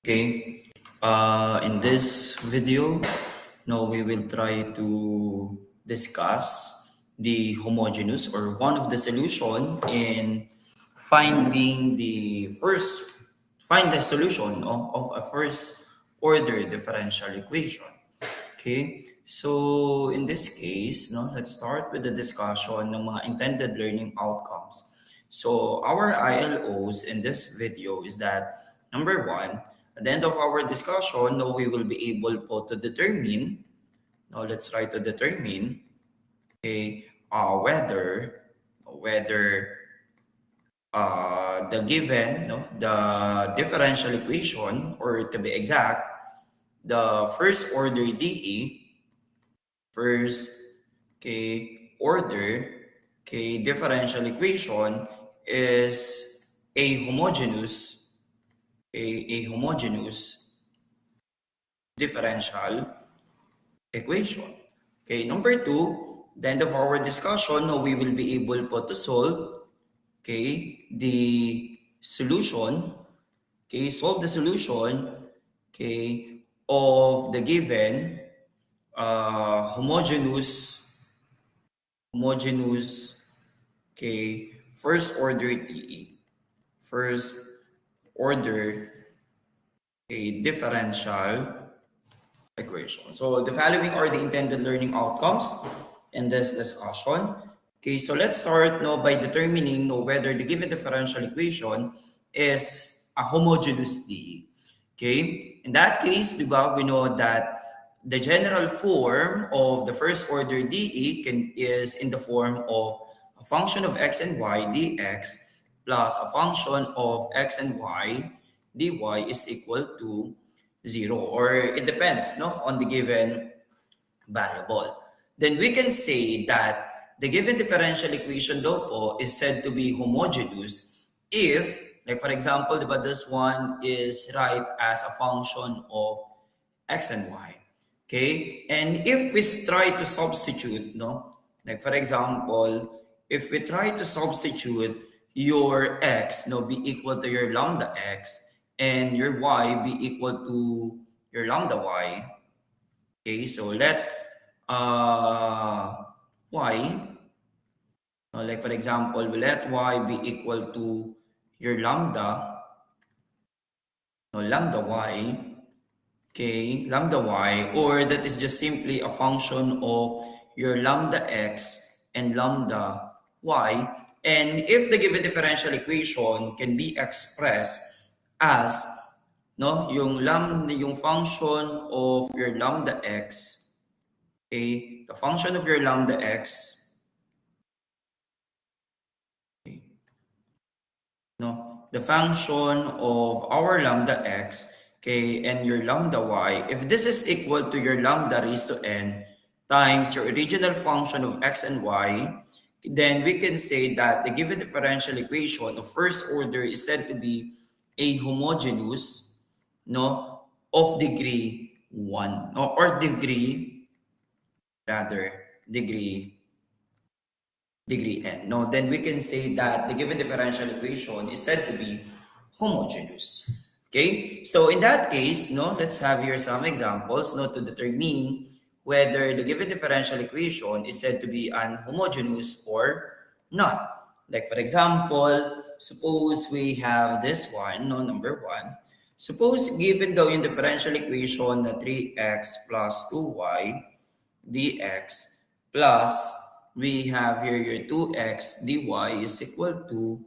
Okay, in this video, now we will try to discuss the homogeneous or one of the solution in finding find the solution of a first order differential equation. Okay, so in this case, no, let's start with the discussion ng mga intended learning outcomes. So our ILOs in this video is that number one, at the end of our discussion, no, we will be able po to determine, now let's try to determine, okay, whether the given, no, the differential equation, or to be exact, the first order DE, first, okay, order, okay, differential equation is a homogeneous, a homogeneous differential equation. Okay, number two, the end of our discussion, now we will be able po to solve, okay, the solution, okay, solve the solution, okay, of the given homogeneous, okay, first order TE, first order a differential equation. So the following are the intended learning outcomes in this discussion. Okay, so let's start now by determining whether the given differential equation is a homogeneous DE. Okay, in that case, diba, we know that the general form of the first order DE is in the form of a function of x and y dx plus a function of x and y dy is equal to 0, or it depends, no, on the given variable. Then we can say that the given differential equation daw po is said to be homogeneous if, like for example, diba, this one is right as a function of x and y. Okay, and if we try to substitute, no, like for example, if we try to substitute your x, no, be equal to your lambda x and your y be equal to your lambda y. Okay, so let y, like for example, we let y be equal to your lambda, no, lambda y, okay, lambda y, or that is just simply a function of your lambda x and lambda y. And if the given differential equation can be expressed as, no, yung function of your lambda x, okay, the function of your lambda x, okay, no, the function of our lambda x, okay, and your lambda y, if this is equal to your lambda raised to n times your original function of x and y, then we can say that the given differential equation of first order is said to be a homogeneous, no, of degree 1, no, or degree n. No, then we can say that the given differential equation is said to be homogeneous. Okay, so in that case, no, let's have here some examples, no, to determine whether the given differential equation is said to be unhomogeneous or not. Like for example, suppose we have this one, no, number one. Suppose given daw yung differential equation na 3x plus 2y dx plus we have here your 2x dy is equal to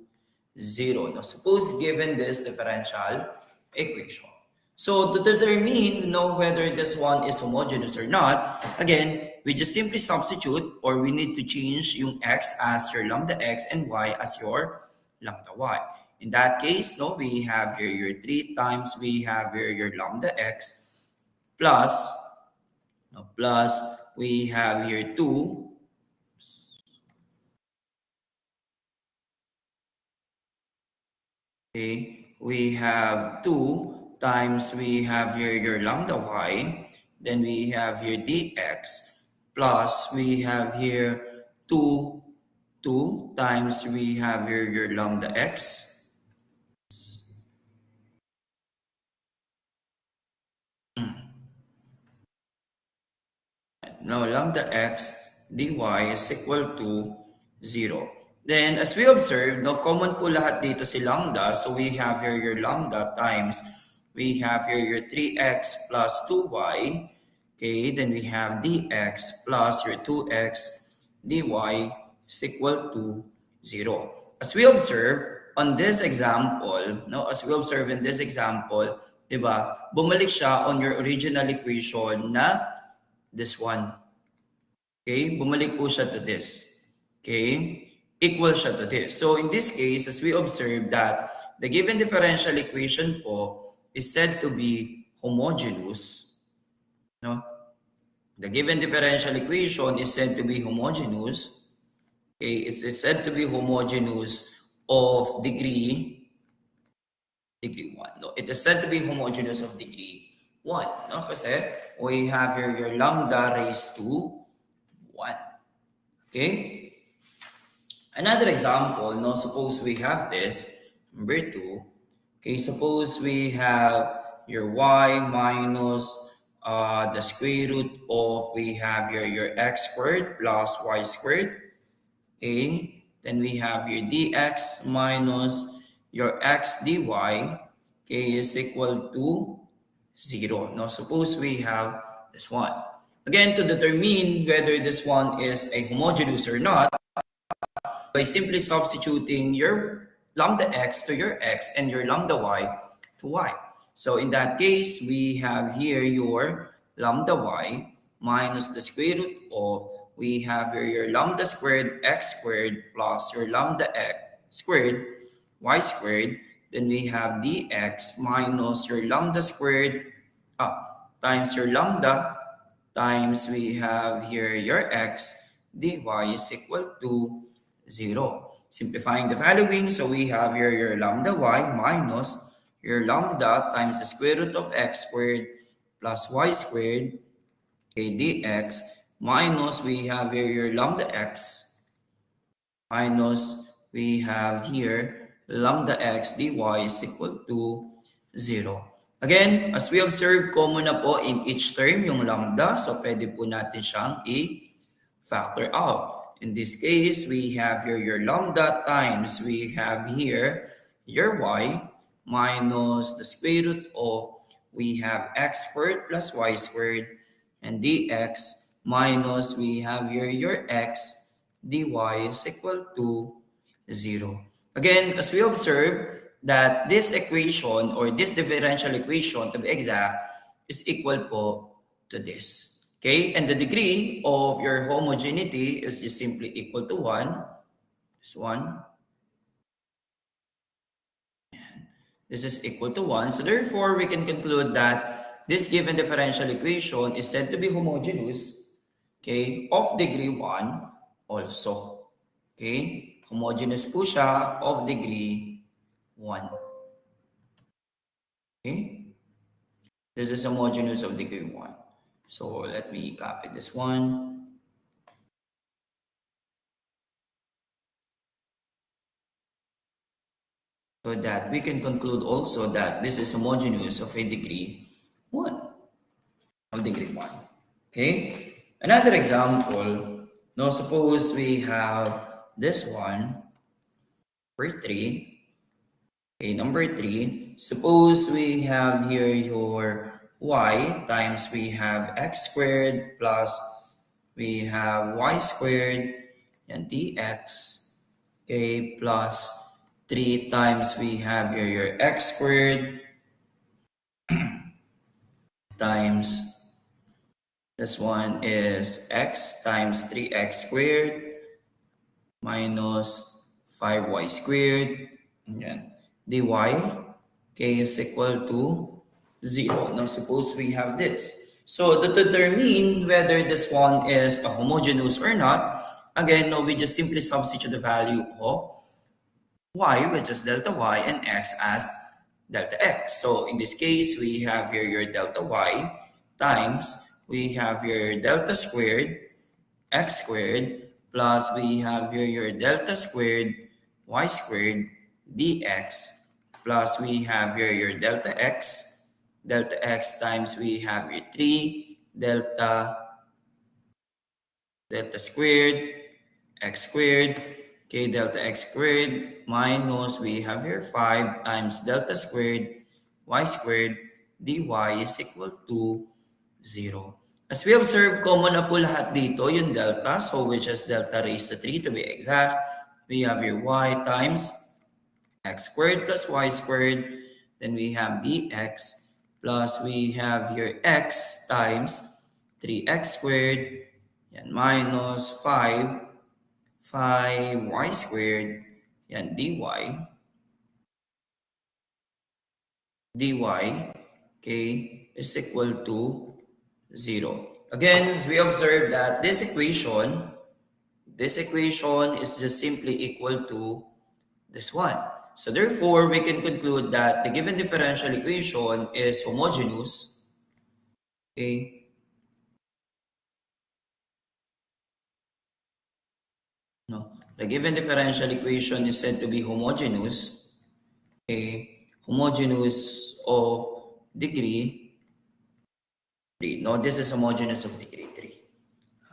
0. Now, suppose given this differential equation. So, to determine, whether this one is homogeneous or not, again, we just simply substitute, or we need to change yung x as your lambda x and y as your lambda y. In that case, no, we have here your 3 times, we have here your lambda x plus, we have here 2 okay, we have 2 times we have here your lambda y, then we have here dx plus we have here 2 times we have here your lambda x Now, lambda x dy is equal to 0. Then, as we observe, no, common po lahat dito si lambda. So, we have here your lambda times, we have here your 3x plus 2y. Okay, then we have dx plus your 2x dy is equal to 0. As we observe on this example, no, as we observe in this example, diba, bumalik siya on your original equation na this one. Okay, bumalik po siya to this. Okay, equal siya to this. So in this case, as we observe that the given differential equation po is said to be homogeneous. No? The given differential equation is said to be homogeneous. Okay, it's said to be homogeneous of degree 1. No, it is said to be homogeneous of degree 1. No, kasi we have here your lambda raised to 1. Okay. Another example, no, suppose we have this, number 2. Okay, suppose we have your y minus the square root of, we have your x squared plus y squared. Okay, then we have your dx minus your x dy, okay, is equal to 0. Now, suppose we have this one. Again, to determine whether this one is a homogeneous or not, by simply substituting your lambda x to your x and your lambda y to y. So in that case, we have here your lambda y minus the square root of, we have here your lambda squared x squared plus your lambda x squared y squared. Then we have dx minus your lambda squared times your lambda times we have here your x dy is equal to 0. Simplifying the following, so we have here your lambda y minus your lambda times the square root of x squared plus y squared, okay, dx minus we have here your lambda x minus we have here lambda x dy is equal to 0. Again, as we observe, common na po in each term yung lambda, so pwede po natin siyang i-factor out. In this case, we have here your lambda times, we have here your y minus the square root of, we have x squared plus y squared, and dx minus we have here your x dy is equal to 0. Again, as we observe that this equation or this differential equation, to be exact, is equal po to this. Okay, and the degree of your homogeneity is just simply equal to 1. This one. And this is equal to 1. So therefore, we can conclude that this given differential equation is said to be homogeneous, okay, of degree 1 also. Okay, homogeneous po siya of degree 1. Okay, this is homogeneous of degree 1. So let me copy this one. So that we can conclude also that this is homogeneous of a degree 1. Of degree 1. Okay. Another example. Now suppose we have this one. Number 3. Okay, number 3. Suppose we have here your y times we have x squared plus we have y squared and dx, okay, plus 3 times we have here your x squared times this one is x times 3x squared minus 5y squared, and dy, okay, is equal to 0. Now, suppose we have this. So, to determine whether this one is a homogeneous or not, again, no, we just simply substitute the value of y, which is delta y, and x as delta x. So, in this case, we have here your delta y times, we have your delta squared, x squared, plus we have here your delta squared, y squared, dx, plus we have here your delta x times we have your 3 delta delta squared, x squared, okay, delta x squared minus, we have here 5 times delta squared, y squared, dy is equal to 0. As we observe, common na po lahat dito yung delta, so which is delta raised to 3 to be exact. We have here y times x squared plus y squared, then we have dx, plus we have here x times 3x squared, yan, minus 5y squared, yan, dy, okay, is equal to 0. Again, as we observe that this equation is just simply equal to this one. So therefore, we can conclude that the given differential equation is homogeneous. Okay. No, the given differential equation is said to be homogeneous. Okay, homogeneous of degree 3. No, this is homogeneous of degree 3.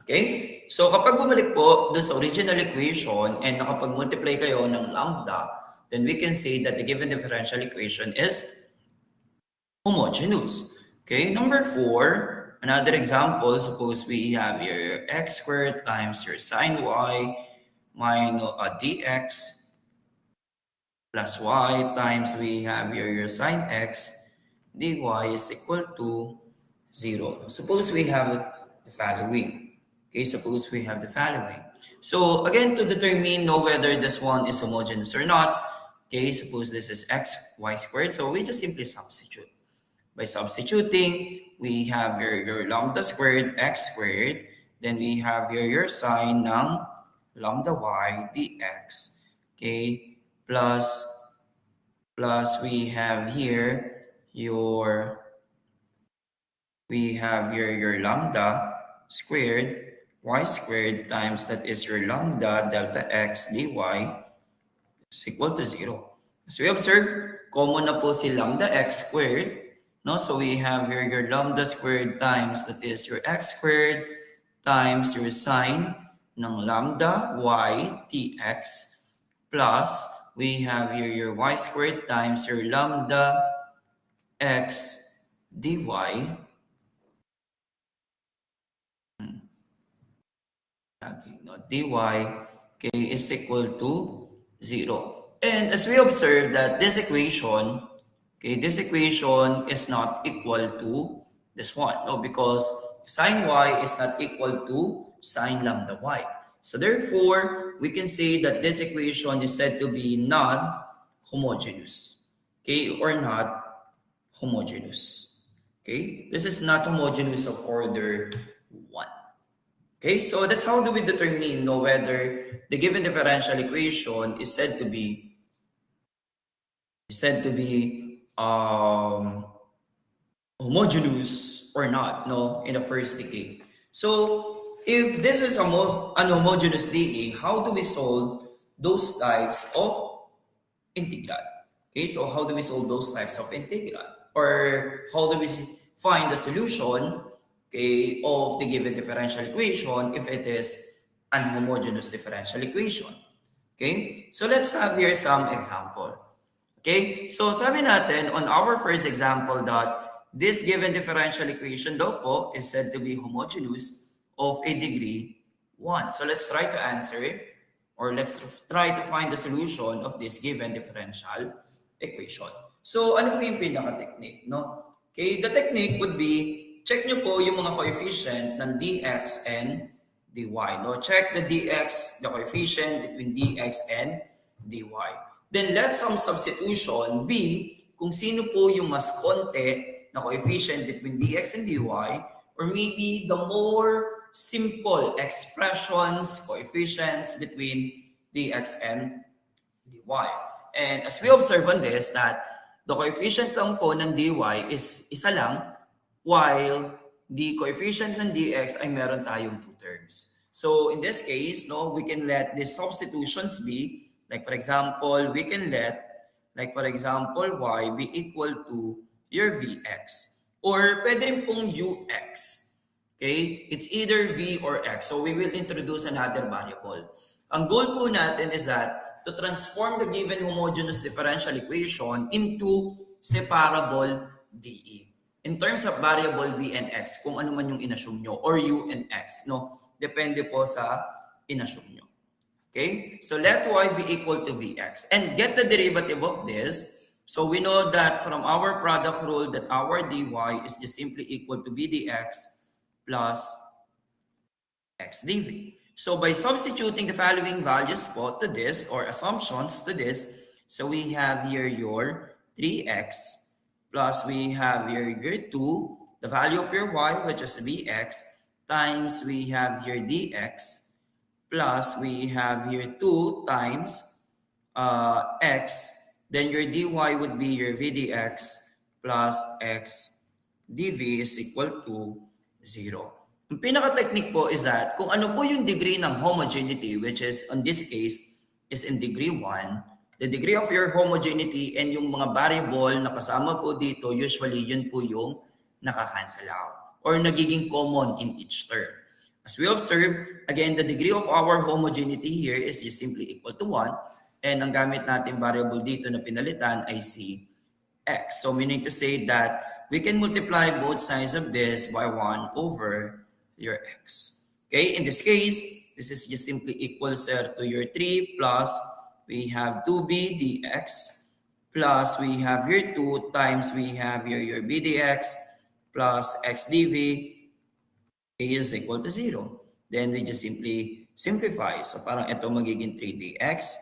Okay? So kapag bumalik po dun sa original equation and nakapag-multiply kayo ng lambda, then we can say that the given differential equation is homogeneous. Okay, number 4, another example, suppose we have your x squared times your sine y minus dx plus y times we have your sine x dy is equal to 0. Suppose we have the following. Okay, suppose we have the following. So again, to determine whether this one is homogeneous or not, okay, suppose this is x, y squared. So we just simply substitute. By substituting, we have your lambda squared, x squared. Then we have your sine ng lambda y dx. Okay, plus we have here your lambda squared y squared times that is your lambda delta x dy is equal to 0. As we observe, common na po si lambda x squared. No? So we have here your lambda squared times that is your x squared times your sine ng lambda y dx plus we have here your y squared times your lambda x dy dy, okay, is equal to 0. And as we observe that this equation, okay, this equation is not equal to this one. No, because sine y is not equal to sine lambda y. So therefore, we can say that this equation is said to be non-homogeneous. Okay, or not homogeneous. Okay, this is not homogeneous of order 1. Okay, so that's how do we determine whether the given differential equation is said to be homogeneous or not, no, in the first degree. So if this is an homogeneous DA, how do we solve those types of integral? Okay, so how do we solve those types of integral? Or how do we find the solution, okay, of the given differential equation if it is an homogeneous differential equation? Okay, so let's have here some example. Okay, so sabi natin on our first example that this given differential equation daw po is said to be homogeneous of a degree 1. So let's try to answer it, or let's try to find the solution of this given differential equation. So ano po yung pinaka-technique, no? Okay, the technique would be, check nyo po yung mga coefficient ng dx and dy. No? Check the dx, the coefficient between dx and dy. Then let some substitution be kung sino po yung mas konti na coefficient between dx and dy, or maybe the more simple expressions, coefficients between dx and dy. And as we observe on this, that the coefficient lang po ng dy is isa lang, while the coefficient ng dx ay meron tayong 2 terms. So in this case, no, we can let the substitutions be, like for example, we can let, like for example, y be equal to your vx. Or pwede rin pong ux. Okay? It's either v or x. So we will introduce another variable. Ang goal po natin is that to transform the given homogeneous differential equation into separable DE. In terms of variable v and x, kung ano man yung inassume nyo, or u and x, no? Depende po sa inassume nyo. Okay? So let y be equal to vx. And get the derivative of this. So we know that from our product rule that our dy is just simply equal to b dx plus x dv. So by substituting the following values po to this, or assumptions to this, so we have here your 3x plus we have here your 2, the value of your y, which is bx, times we have here dx, plus we have here 2 times x, then your dy would be your v dx plus x dv is equal to 0. Ang pinaka-technique po is that kung ano po yung degree ng homogeneity, which is in this case is in degree 1, the degree of your homogeneity and yung mga variable na kasama po dito, usually yun po yung nakakancel out or nagiging common in each term. As we observe, again, the degree of our homogeneity here is just simply equal to 1. And ang gamit natin variable dito na pinalitan ay si x. So meaning to say that we can multiply both sides of this by 1 over your x. Okay, in this case, this is just simply equal, sir, to your 3 plus we have 2b dx plus we have here 2 times we have here your b dx plus x dv is equal to 0. Then we just simply simplify. So parang ito magiging 3dx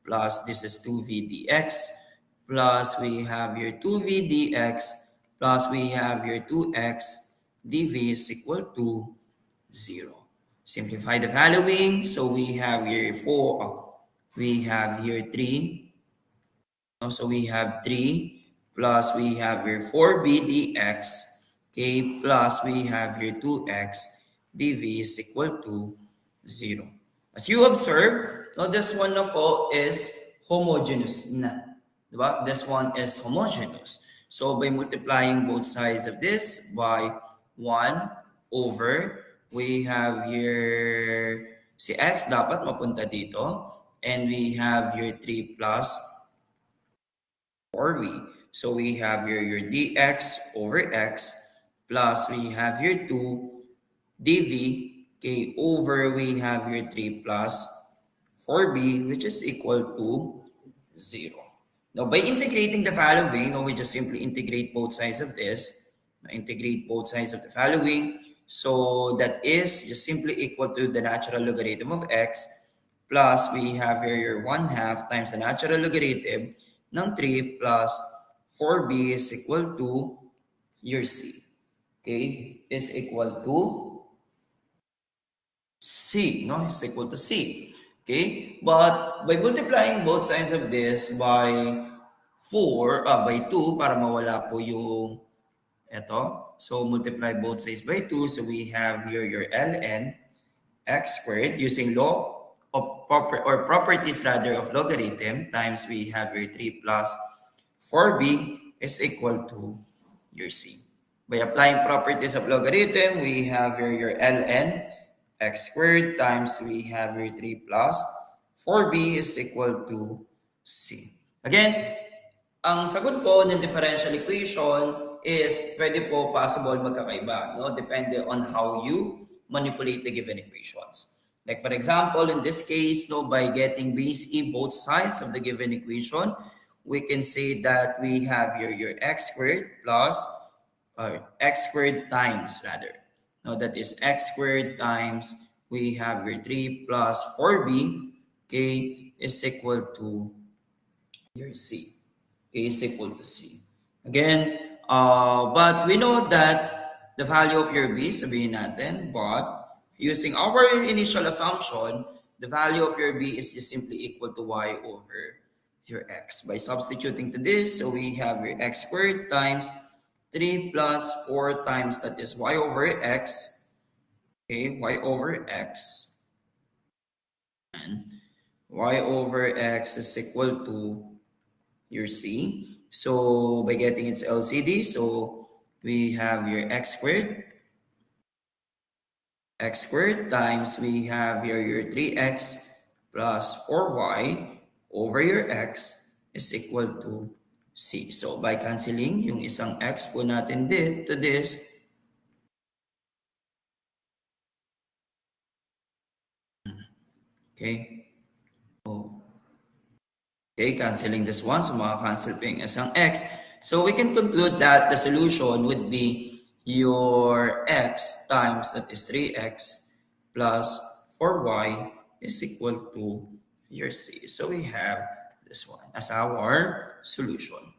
plus this is 2v dx plus we have your 2v dx plus we have your 2x dv is equal to 0. Simplify the following. So we have here 4, we have here 3. So we have 3 plus we have here 4b dx, okay, plus we have here 2x dv is equal to 0. As you observe, no, this one na po is homogeneous na. Diba? This one is homogeneous. So by multiplying both sides of this by 1 over, we have here si x dapat mapunta dito. And we have here 3 plus 4v. So we have here your dx over x plus we have here 2 dv, okay, over we have here 3 plus 4b, which is equal to 0. Now, by integrating the following, we just simply integrate both sides of this. Integrate both sides of the following. So that is just simply equal to the natural logarithm of x plus we have here your 1/2 times the natural logarithm ng 3 plus 4b is equal to your c. Okay, is equal to c, no? Is equal to c. Okay, but by multiplying both sides of this by 2 para mawala po yung ito. So multiply both sides by 2. So we have here your ln x squared using law of properties rather of logarithm times we have your 3 plus 4b is equal to your c. By applying properties of logarithm, we have here your ln x squared times we have here 3 plus 4b is equal to c. Again, ang sagot po ng differential equation is pwede po possible magkakaiba, no? Depende on how you manipulate the given equations. Like for example, in this case, no, by getting base e both sides of the given equation, we can say that we have here your x squared plus x squared times rather. Now that is x squared times we have your 3 plus 4b, okay, is equal to your c. Okay, is equal to c. Again, but we know that the value of your b, sabihin natin, but using our initial assumption, the value of your b is just simply equal to y over your x. By substituting to this, so we have your x squared times 3 plus 4 times that is y over x. Okay, y over x. And y over x is equal to your c. So by getting its LCD, so we have your x squared x squared times we have here your 3x plus 4y over your x is equal to c. So by canceling yung isang x po natin to this, okay? Oh. Okay, canceling this one. So maka-cancel pa yung isang x. So we can conclude that the solution would be your x times, that is 3x plus 4y is equal to your c. So we have this one as our solution.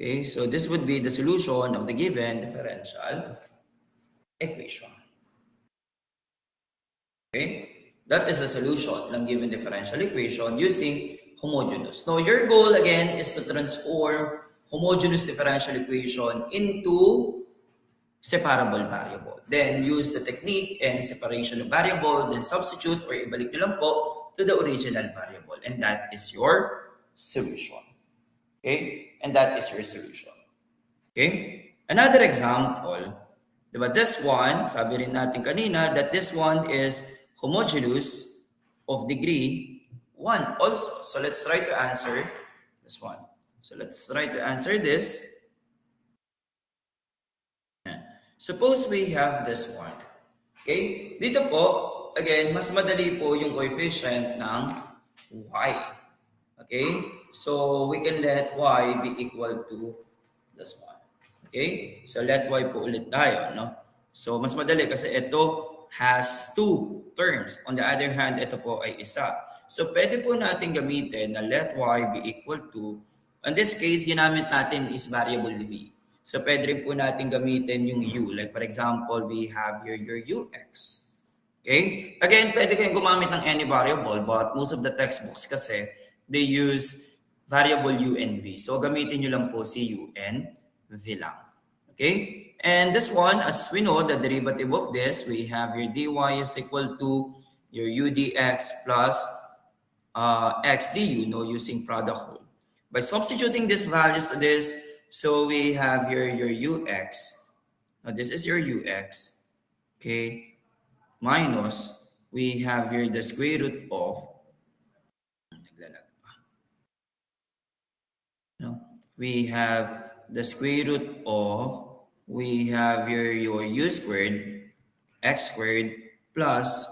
Okay, so this would be the solution of the given differential equation. Okay, that is the solution ng given differential equation using homogeneous. Now, your goal again is to transform homogeneous differential equation into separable variable. Then use the technique and separation of variable, then substitute or ibalik nyo lang po to the original variable. And that is your solution. Okay? And that is your solution. Okay? Another example, diba? This one, sabi rin natin kanina, that this one is homogeneous of degree 1 also. So let's try to answer this one. So let's try to answer this. Suppose we have this one. Okay? Dito po, again, mas madali po yung coefficient ng y. Okay? So we can let y be equal to this one. Okay? So let y po ulit tayo, no? So mas madali kasi ito has 2 terms. On the other hand, ito po ay isa. So pwede po natin gamitin na let y be equal to, in this case, ginamit natin is variable v. So pwede rin po natin gamitin yung u. Like for example, we have here your ux. Okay? Again, pwede kayong gumamit ng any variable, but most of the textbooks kasi, they use variable u and v. So gamitin nyo lang po si u and v lang. Okay? And this one, as we know, the derivative of this, we have your dy is equal to your u dx plus x du, no, using product rule. By substituting these values to this, so we have your ux. Now this is your ux. Okay? Minus, we have here the square root of, no, we have the square root of, we have your u squared, x squared, plus,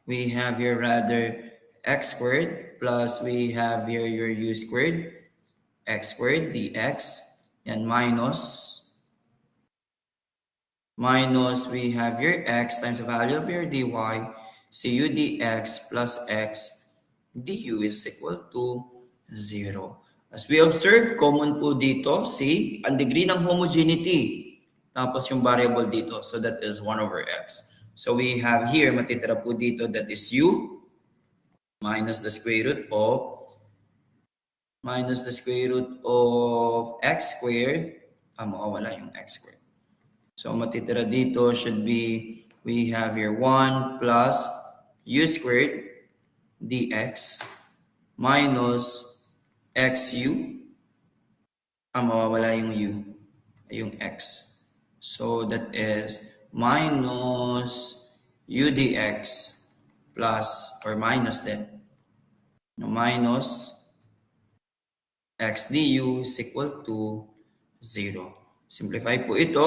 we have here rather x squared, plus we have here your u squared, x squared, dx, and minus, we have your x times the value of your dy, so u dx plus x du is equal to 0. As we observe, common po dito, see, ang degree ng homogeneity. Tapos yung variable dito, so that is 1 over x. So we have here, matitira po dito, that is u minus the square root of x squared. Mawawala yung x squared. So matitira dito should be, we have here 1 plus u squared dx minus xu, mawawala yung u, yung x. So that is minus u dx plus, or minus then, minus x du is equal to 0. Simplify po ito.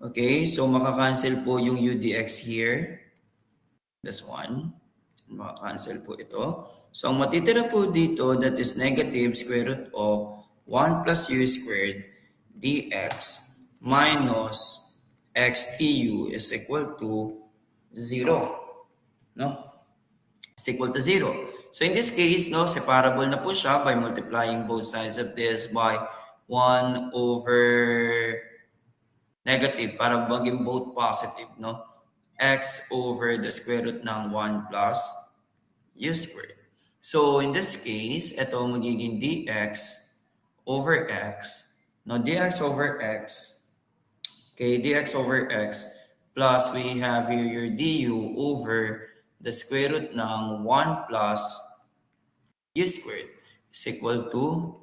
Okay, so makakancel po yung u dx here. This one. Makakancel po ito. So, ang matitira po dito, that is negative square root of 1 plus u squared dx minus x du is equal to 0. No? Is equal to 0. So, in this case, no, separable na po siya by multiplying both sides of this by 1 over negative para maging both positive, no? X over the square root ng 1 plus u squared. So, in this case, ito magiging dx over x. No, dx over x. Okay, dx over x plus we have here your du over the square root ng 1 plus u squared is equal to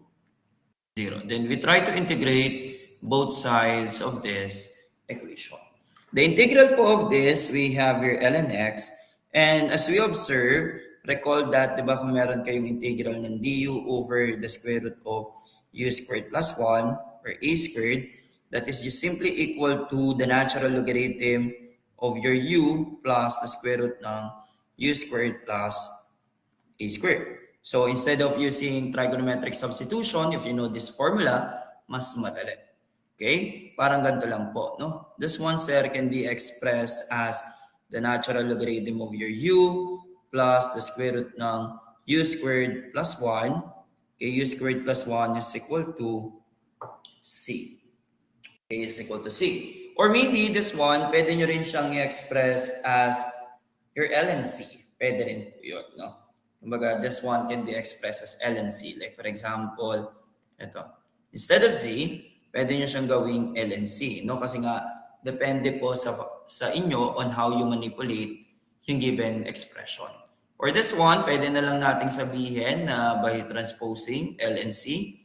0. Then we try to integrate both sides of this equation. The integral po of this, we have your ln x. And as we observe, recall that, di ba, kung meron kayong integral ng du over the square root of u squared plus 1 or a squared, that is just simply equal to the natural logarithm of your u plus the square root ng u squared plus a squared. So instead of using trigonometric substitution, if you know this formula, mas madali. Okay? Parang ganito lang po, no? This one, sir, can be expressed as the natural logarithm of your u plus the square root ng u squared plus 1. Okay, u squared plus 1 is equal to c. Okay, is equal to c. Or maybe this one, pwede nyo rin siyang i-express as your ln c. Pwede rin po yun, no? Kumbaga, this one can be expressed as ln c. Like for example, ito. Instead of z, pwede nyo siyang gawing ln c, no? Kasi nga, depende po sa inyo on how you manipulate yung given expression. Or this one, pwede na lang nating sabihin na by transposing ln c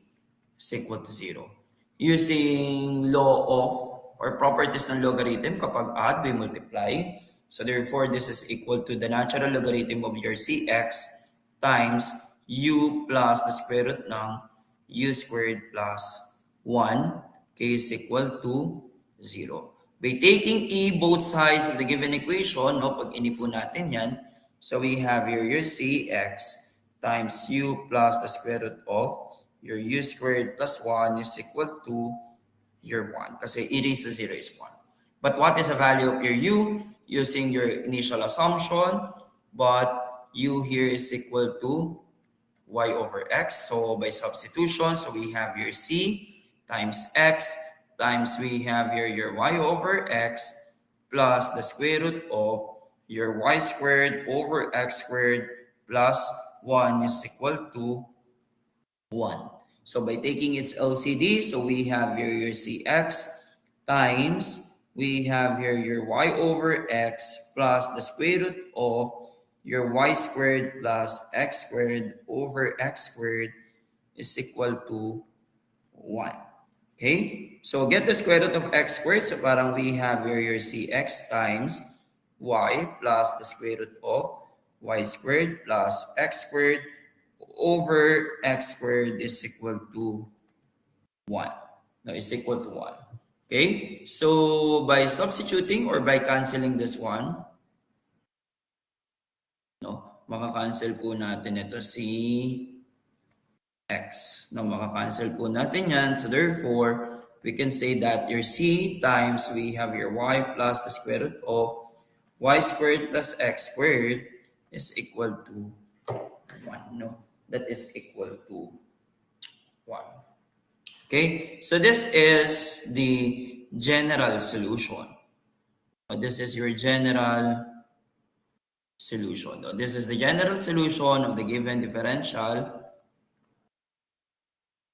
is equal to 0. Using law of or properties ng logarithm, kapag add, we multiply. So therefore, this is equal to the natural logarithm of your cx times u plus the square root ng u squared plus 1, okay, is equal to 0. By taking e both sides of the given equation, no, pag inipo natin yan, so we have here your cx times u plus the square root of your u squared plus 1 is equal to your 1. Kasi e raised to 0 is 1. But what is the value of your u? Using your initial assumption, but u here is equal to y over x. So by substitution, so we have your c times x times we have here your y over x plus the square root of your y squared over x squared plus 1 is equal to 1. So by taking its LCD, so we have here your cx times we have here your y over x plus the square root of your y squared plus x squared over x squared is equal to 1. Okay? So get the square root of x squared. So parang we have here your cx times y plus the square root of y squared plus x squared over x squared is equal to 1. No, is equal to 1. Okay? So by substituting or by canceling this one, no, maka-cancel po natin ito si x. No, maka-cancel po natin yan. So therefore, we can say that your c times we have your y plus the square root of y squared plus x squared is equal to 1. No, that is equal to 1. Okay, so this is the general solution. This is your general solution. This is the general solution of the given differential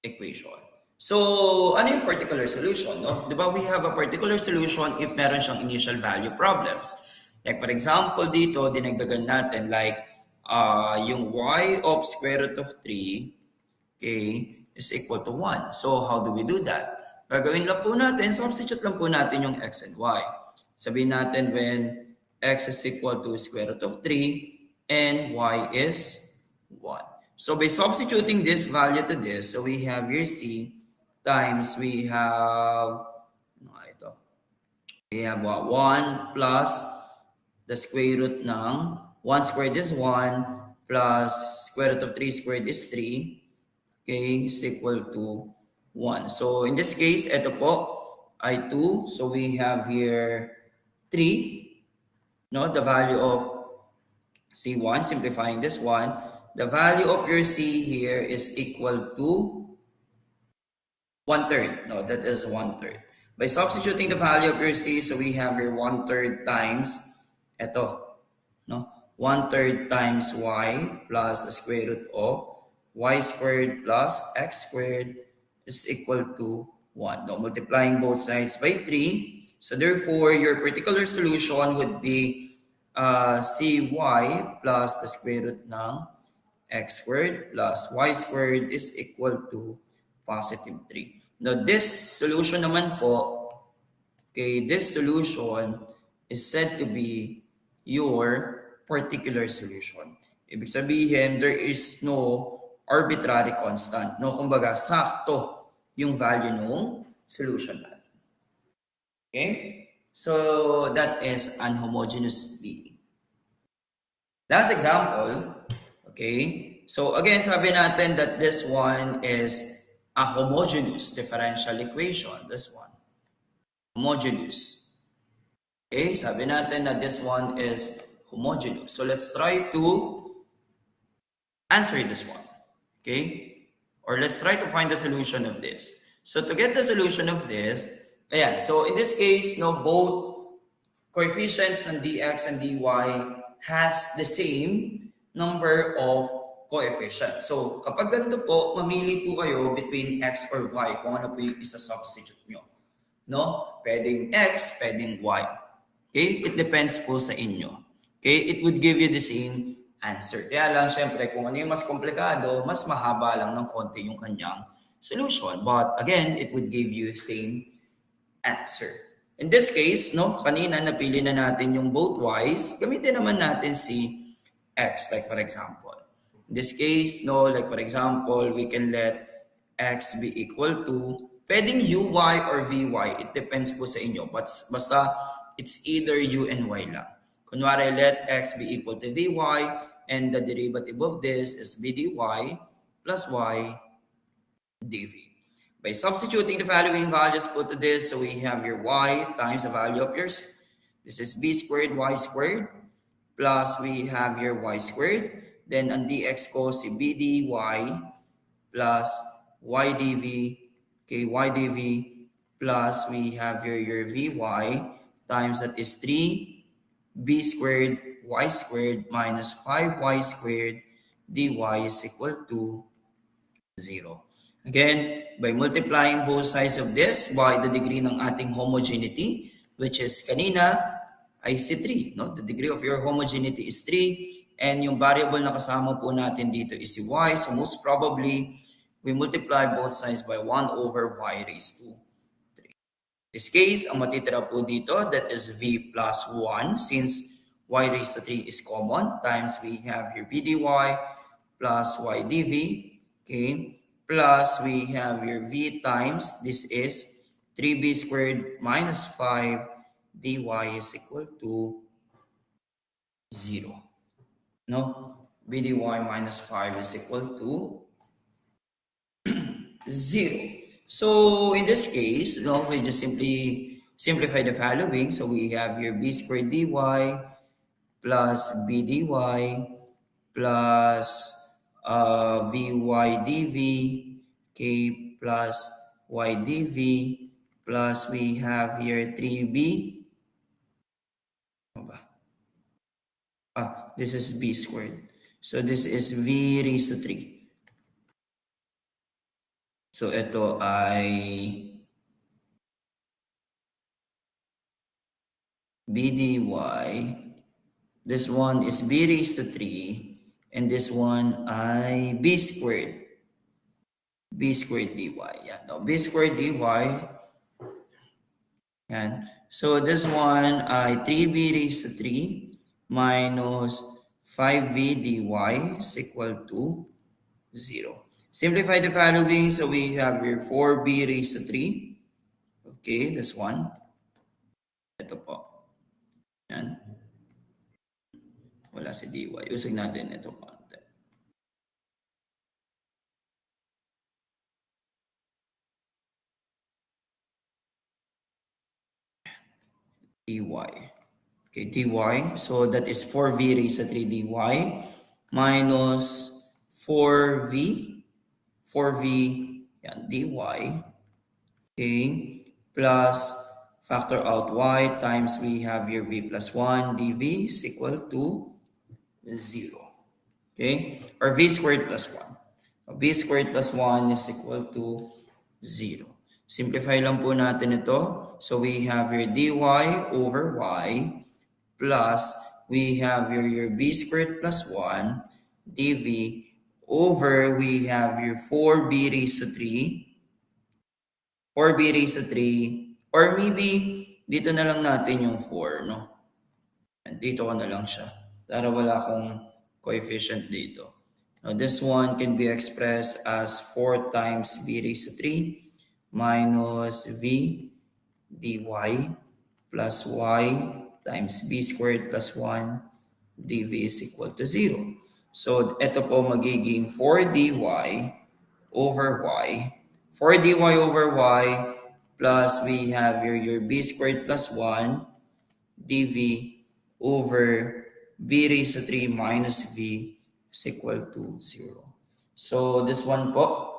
equation. So, ano yung particular solution? No? Diba we have a particular solution if meron siyang initial value problems. Like for example, dito, dinagdagan natin like yung y of square root of 3, okay, is equal to 1. So, how do we do that? Gagawin lang po natin, substitute lang po natin yung x and y. Sabihin natin when x is equal to square root of 3 and y is 1. So by substituting this value to this, so we have here c times we have what? 1 plus the square root ng 1 squared is 1 plus square root of 3 squared is 3, okay, is equal to 1. So in this case, ito po ay 2. So we have here 3. No, the value of C1, simplifying this one, the value of your C here is equal to 1/3. No, that is 1/3. By substituting the value of your C, so we have here 1/3 times ito, no, 1/3 times y plus the square root of y squared plus x squared is equal to 1. No, multiplying both sides by 3. So therefore, your particular solution would be cy plus the square root ng x squared plus y squared is equal to positive 3. Now, this solution naman po, okay, this solution is said to be your particular solution. Ibig sabihin, there is no arbitrary constant. No, kumbaga, sakto yung value ng solution natin. Okay? So, that is an homogeneous DE. Last example, okay? So, again, sabi natin that this one is a homogeneous differential equation. This one. Homogeneous. Okay? Sabi natin that this one is homogeneous. So, let's try to answer this one. Okay? Or let's try to find the solution of this. So, to get the solution of this, ayan. So, in this case, no, both coefficients ng dx and dy has the same number of coefficients. So, kapag ganito po, mamili po kayo between x or y kung ano po yung isa-substitute nyo. No? Pwedeng x, pwedeng y. Okay? It depends po sa inyo. Okay? It would give you the same answer. Kaya lang, syempre, kung ano yung mas komplikado, mas mahaba lang ng konti yung kanyang solution. But again, it would give you the same answer. In this case, no, kanina napili na natin yung both y's, gamitin naman natin si x, like for example. In this case, no, like for example, we can let x be equal to, pwedeng uy or vy, it depends po sa inyo, but basta it's either u and y lang. Kunwari, let x be equal to vy, and the derivative of this is b dy plus y dv. By substituting the following values put to this, so we have your y times the value of yours. This is b squared y squared, plus we have your y squared. Then ang dx ko si b dy plus y dv, okay, y dv, plus we have your vy times that is 3b squared y squared minus 5y squared dy is equal to 0. Again, by multiplying both sides of this by the degree ng ating homogeneity, which is kanina ay si 3. No? The degree of your homogeneity is 3. And yung variable na kasama po natin dito is si y. So most probably, we multiply both sides by 1 over y raised to 3. In this case, ang matitira po dito, that is v plus 1. Since y raised to 3 is common, times we have your v dy plus y dv. Okay? Plus, we have your v times, this is 3b squared minus 5 dy is equal to 0. No? b dy minus 5 is equal to 0. So, in this case, no, we just simply simplify the following. So, we have your b squared dy plus b dy plus vy dv, okay, plus y dv, plus we have here 3b. This is b squared. So this is v raised to 3. So ito ay b dy. This one is b raised to 3. And this one ay b squared. B squared dy. Yan. No, b squared dy. Yan. So this one ay 3b raised to 3 minus 5v dy is equal to 0. Simplify the following. So we have here 4b raised to 3. Okay, this one. Ito po. Yan. Wala si dy. Usag natin ito po. dy. Okay, dy. So that is 4v raised to 3 dy minus 4v yan, dy. Okay, plus factor out y times we have here v plus 1 dv is equal to 0. Okay, or v squared plus 1. V squared plus 1 is equal to 0. Simplify lang po natin ito. So we have your dy over y plus we have your b squared plus 1 dv over we have your 4b raised to 3 or b raised to 3, or maybe dito na lang natin yung 4, no? Dito ko na lang siya para wala akong coefficient dito. Now, this one can be expressed as 4 times b raised to 3 minus v dy plus y times b squared plus 1 dv is equal to 0. So, ito po magiging 4 dy over y. 4 dy over y plus we have here your b squared plus 1 dv over b raised to 3 minus v is equal to 0. So, this one po,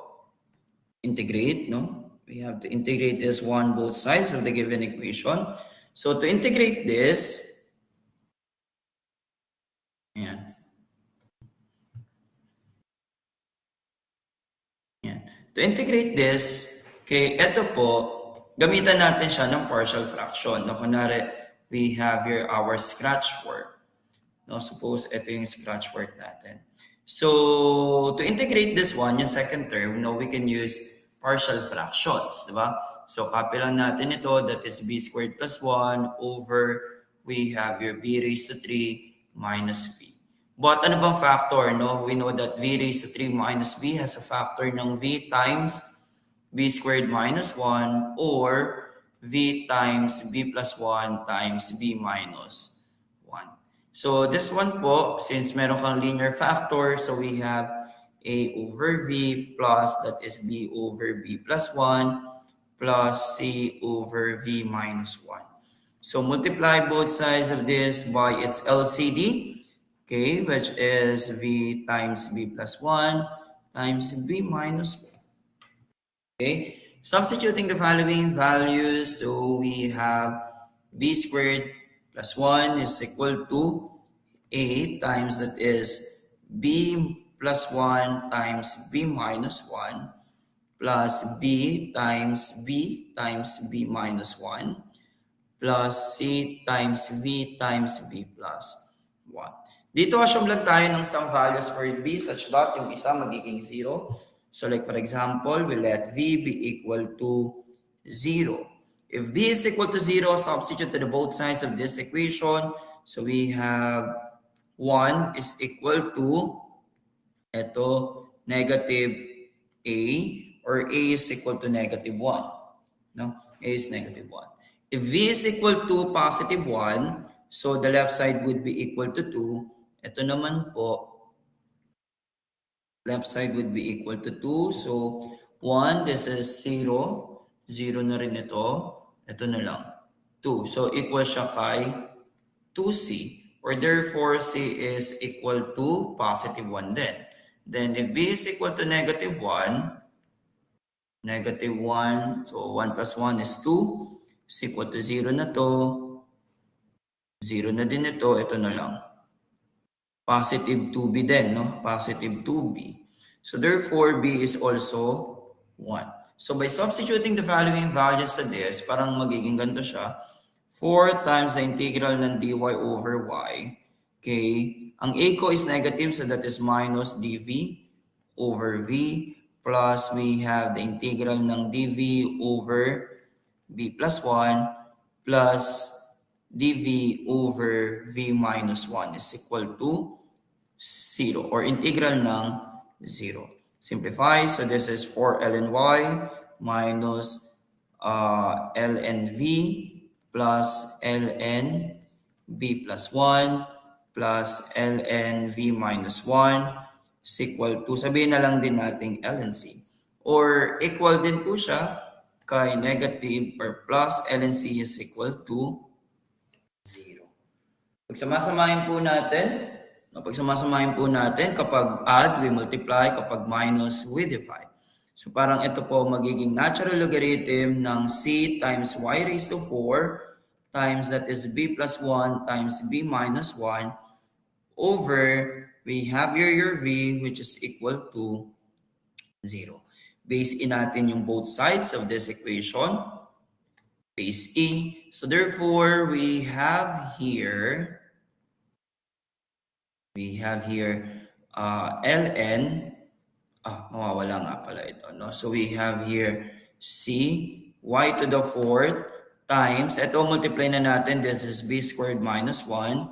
integrate, no? We have to integrate this one both sides of the given equation. So, to integrate this, yan. Yan. To integrate this, okay, ito po, gamitan natin siya ng partial fraction. No, kunwari, we have here our scratch word. No, suppose ito yung scratch word natin. So, to integrate this one, yung second term, no, we can use partial fractions, di ba? So, copy lang natin ito, that is b squared plus 1 over, we have your b raised to 3 minus v. But ano bang factor, no? We know that v raised to 3 minus v has a factor ng v times b squared minus 1 or v times b plus 1 times b minus 1. So this one po, since meron kang linear factor, so we have a over v plus, that is b over b plus 1 plus c over v minus 1. So multiply both sides of this by its LCD. Okay, which is v times b plus 1 times b minus 1. Okay, substituting the following values, so we have b squared plus 1 is equal to a times, that is b plus 1 times b minus 1 plus b times b minus 1 plus c times v plus 1. Dito, assume lang tayo ng some values for b such that yung isa magiging 0. So like for example, we let v be equal to 0. If v is equal to 0, substitute to the both sides of this equation. So we have 1 is equal to ito, negative a, or a is equal to negative 1. No? A is negative 1. If v is equal to positive 1, so the left side would be equal to 2. Ito naman po, left side would be equal to 2. So, 1, this is 0. 0 na rin ito. Ito na lang, 2. So, equal siya kay 2c. Or therefore, c is equal to positive 1 din. Then, if b is equal to negative 1, negative 1, so 1 plus 1 is 2, is equal to 0 na to. 0 na din ito, ito na lang. Positive 2b din, no? Positive 2b. So therefore, b is also 1. So by substituting the following values to this, parang magiging ganito siya. 4 times the integral ng dy over y. Okay? Ang a ko is negative, so that is minus dv over v. Plus we have the integral ng dv over b plus 1 plus dv over v minus 1 is equal to 0 or integral ng 0. Simplify. So this is 4 ln y minus ln v plus ln b plus 1 plus ln v minus 1 is equal to, sabihin na lang din natin ln c. Or equal din po siya kay negative or plus ln c is equal to 0. Pagsamasamahin po natin, kapag add, we multiply, kapag minus, we divide. So parang ito po magiging natural logarithm ng c times y raised to 4 times, that is b plus 1 times b minus 1 over, we have here your v, which is equal to 0. Base in natin yung both sides of this equation. Base e. So therefore, we have here ln, mawawala nga pala ito, no? So we have here c y to the fourth times, ito multiply na natin, this is b squared minus 1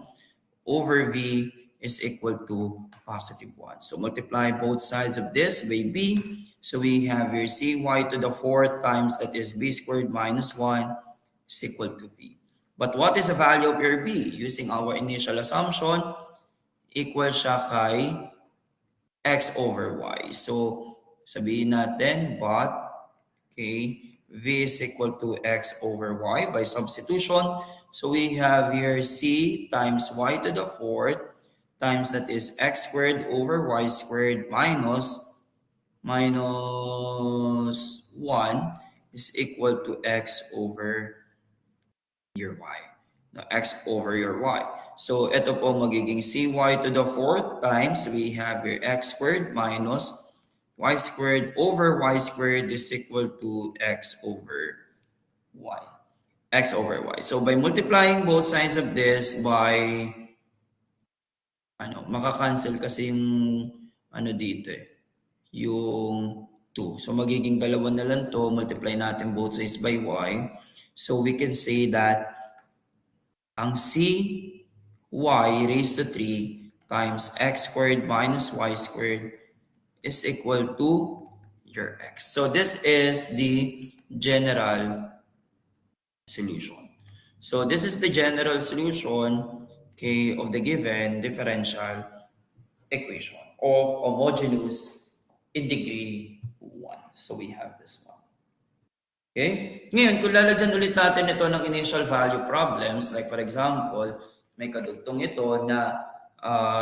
over v is equal to positive 1. So multiply both sides of this by b. So we have here cy to the fourth times, that is b squared minus 1 is equal to v. But what is the value of your b? Using our initial assumption, equal siya kay x over y. So sabihin natin, but, okay, v is equal to x over y by substitution. So we have here c times y to the fourth times, that is x squared over y squared minus 1 is equal to x over your y. Now, x over your y. So ito po magiging cy to the fourth times, we have here x squared minus y squared over y squared is equal to x over y. X over y. So by multiplying both sides of this by, makakancel kasi yung, dito yung 2. So magiging dalawa na lang to, multiply natin both sides by y. So we can say that ang cy raised to 3 times x squared minus y squared is equal to your x. So this is the general solution. So this is the general solution, okay, of the given differential equation of homogeneous in degree 1. So we have this one. Okay? Ngayon, kung lalagyan ulit natin ito ng initial value problems, like for example, may kadugtong ito na,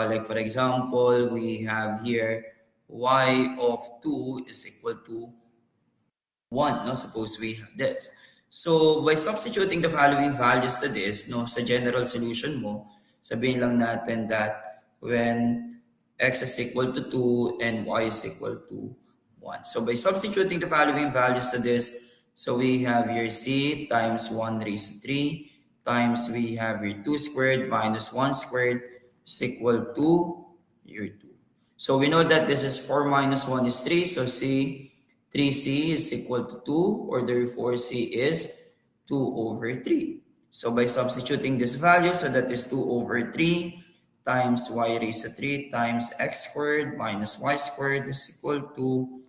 like for example, we have here y of 2 is equal to 1. No? Suppose we have this. So, by substituting the following values to this, no, sa general solution mo, sabihin lang natin that when x is equal to 2 and y is equal to 1. So, by substituting the following values to this, so we have here c times 1 raised to 3 times we have here 2 squared minus 1 squared is equal to your 2. So, we know that this is 4 minus 1 is 3. So, 3c is equal to 2, or therefore c is 2 over 3. So by substituting this value, so that is 2 over 3 times y raised to 3 times x squared minus y squared is equal to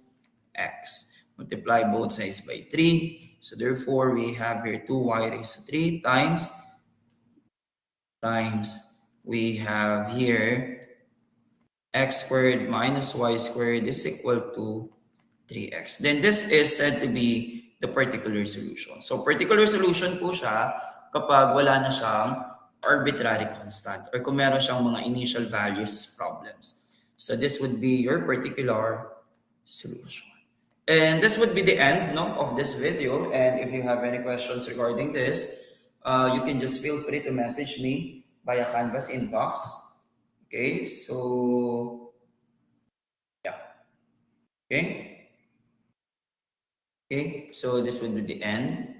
x. Multiply both sides by 3. So therefore, we have here 2y raised to 3 times we have here x squared minus y squared is equal to 3x. Then this is said to be the particular solution. So particular solution po siya kapag wala na siyang arbitrary constant or kung meron siyang mga initial values problems. So this would be your particular solution. And this would be the end, no, of this video. And if you have any questions regarding this, you can just feel free to message me via Canvas inbox. Okay, so yeah. Okay, so this would be the end